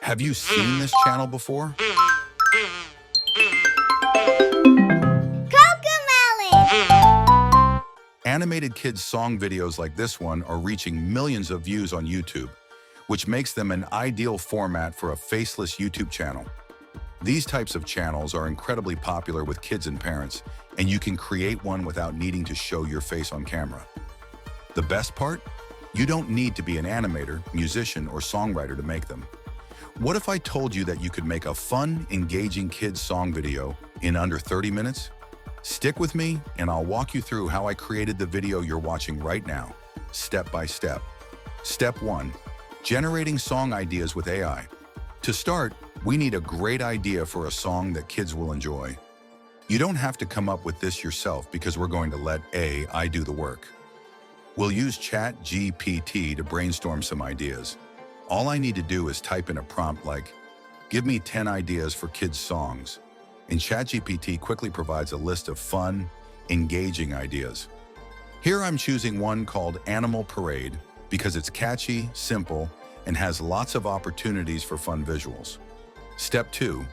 Have you seen this channel before? Cocomelon! Animated kids song videos like this one are reaching millions of views on YouTube, which makes them an ideal format for a faceless YouTube channel. These types of channels are incredibly popular with kids and parents, and you can create one without needing to show your face on camera. The best part? You don't need to be an animator, musician, or songwriter to make them. What if I told you that you could make a fun, engaging kids song video in under 30 minutes? Stick with me and I'll walk you through how I created the video you're watching right now, step by step. Step 1. Generating song ideas with AI. To start, we need a great idea for a song that kids will enjoy. You don't have to come up with this yourself because we're going to let AI do the work. We'll use ChatGPT to brainstorm some ideas. All I need to do is type in a prompt like, "Give me 10 ideas for kids' songs." And ChatGPT quickly provides a list of fun, engaging ideas. Here I'm choosing one called Animal Parade because it's catchy, simple, and has lots of opportunities for fun visuals. Step 2.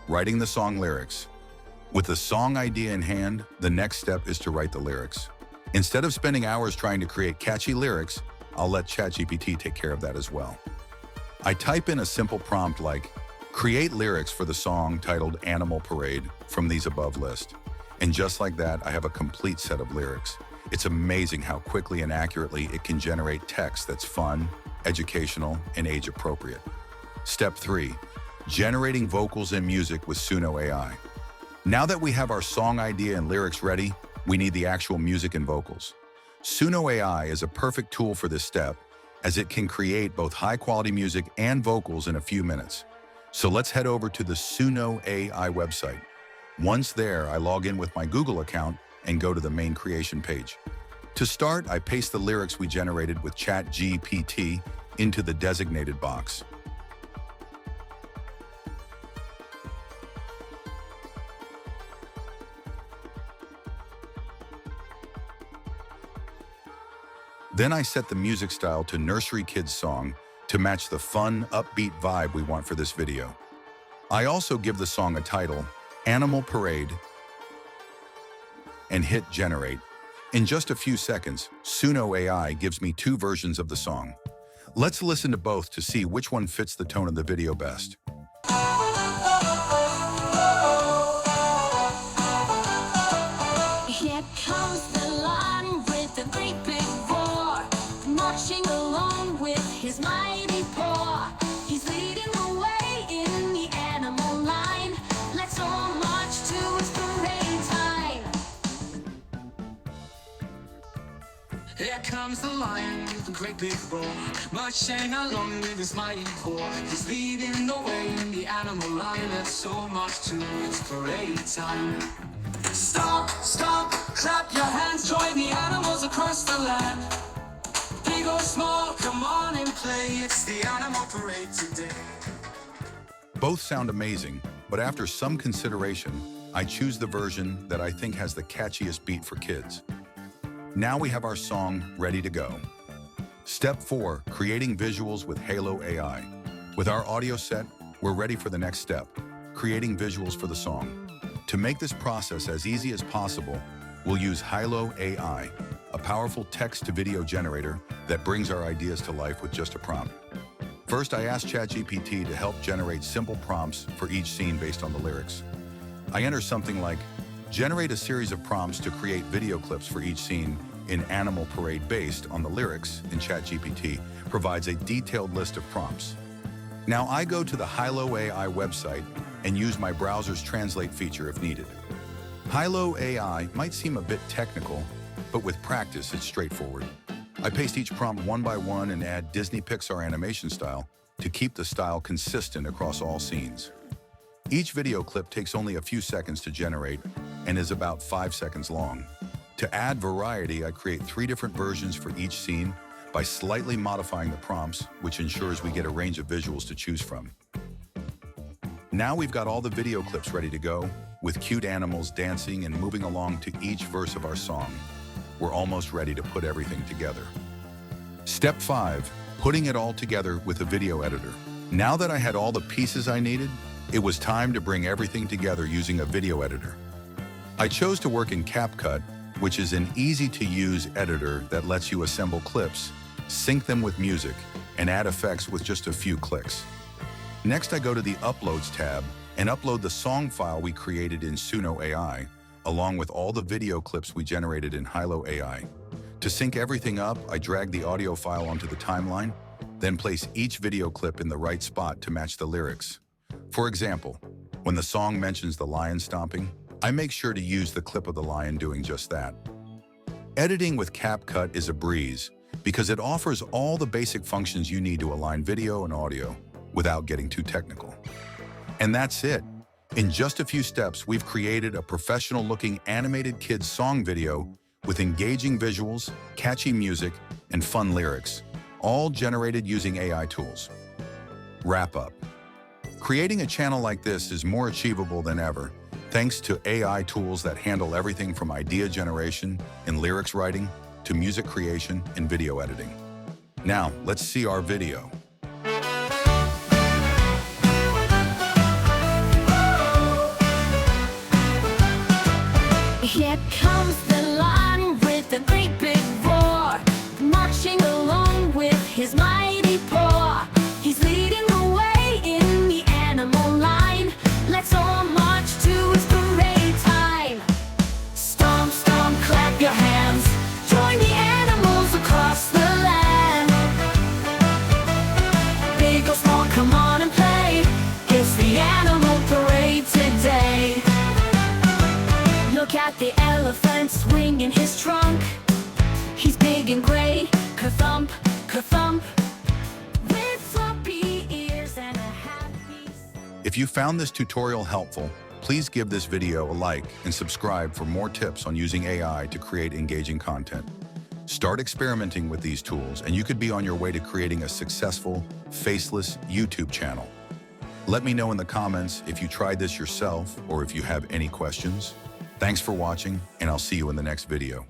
Writing the song lyrics. With the song idea in hand, the next step is to write the lyrics. Instead of spending hours trying to create catchy lyrics, I'll let ChatGPT take care of that as well. I type in a simple prompt like, "Create lyrics for the song titled Animal Parade from these above list." And just like that, I have a complete set of lyrics. It's amazing how quickly and accurately it can generate text that's fun, educational, and age appropriate. Step 3. Generating vocals and music with Suno AI. Now that we have our song idea and lyrics ready, we need the actual music and vocals. Suno AI is a perfect tool for this step, as it can create both high-quality music and vocals in a few minutes. So let's head over to the Suno AI website. Once there, I log in with my Google account and go to the main creation page. To start, I paste the lyrics we generated with ChatGPT into the designated box. Then I set the music style to nursery kids song to match the fun, upbeat vibe we want for this video. I also give the song a title, Animal Parade, and hit generate. In just a few seconds, Suno AI gives me 2 versions of the song. Let's listen to both to see which one fits the tone of the video best. Here comes the lion with a great big roar, marching along with his mighty paw. He's leading the way in the animal line. Let's all march to his parade time. Here comes the lion with a great big roar, marching along with his mighty paw. He's leading the way in the animal line. Let's all march to his parade time. Stop, stop, clap your hands, join the animals across the land. Big or small, come on and play, it's the animal parade today. Both sound amazing, but after some consideration, I choose the version that I think has the catchiest beat for kids. Now we have our song ready to go. Step 4, creating visuals with Halo AI. With our audio set, we're ready for the next step, creating visuals for the song. To make this process as easy as possible, we'll use Halo AI, a powerful text-to-video generator that brings our ideas to life with just a prompt. First, I asked ChatGPT to help generate simple prompts for each scene based on the lyrics. I enter something like, generate a series of prompts to create video clips for each scene in Animal Parade based on the lyrics, and ChatGPT provides a detailed list of prompts. Now I go to the Hilo AI website and use my browser's translate feature if needed. Hilo AI might seem a bit technical, but with practice, it's straightforward. I paste each prompt one by one and add Disney Pixar animation style to keep the style consistent across all scenes. Each video clip takes only a few seconds to generate and is about 5 seconds long. To add variety, I create 3 different versions for each scene by slightly modifying the prompts, which ensures we get a range of visuals to choose from. Now we've got all the video clips ready to go, with cute animals dancing and moving along to each verse of our song. We're almost ready to put everything together. Step 5, putting it all together with a video editor. Now that I had all the pieces I needed, it was time to bring everything together using a video editor. I chose to work in CapCut, which is an easy-to-use editor that lets you assemble clips, sync them with music, and add effects with just a few clicks. Next, I go to the Uploads tab and upload the song file we created in Suno AI, along with all the video clips we generated in Hilo AI. To sync everything up, I drag the audio file onto the timeline, then place each video clip in the right spot to match the lyrics. For example, when the song mentions the lion stomping, I make sure to use the clip of the lion doing just that. Editing with CapCut is a breeze because it offers all the basic functions you need to align video and audio without getting too technical. And that's it. In just a few steps, we've created a professional-looking animated kids song video with engaging visuals, catchy music, and fun lyrics, all generated using AI tools. Wrap up. Creating a channel like this is more achievable than ever, thanks to AI tools that handle everything from idea generation and lyrics writing to music creation and video editing. Now, let's see our video. Here comes the lion with a great big roar, marching along with his mighty paw. He's leading the way in the animal line. Let's all march to his parade time. Stomp, stomp, clap your hands. Join the animals across the land. Big or small, come on and play. It's the animal parade today. Look at the elephant swinging his trunk. He's big and gray, ka-thump, ka-thump, with floppy ears and a happy... If you found this tutorial helpful, please give this video a like and subscribe for more tips on using AI to create engaging content. Start experimenting with these tools and you could be on your way to creating a successful, faceless YouTube channel. Let me know in the comments if you tried this yourself or if you have any questions. Thanks for watching, and I'll see you in the next video.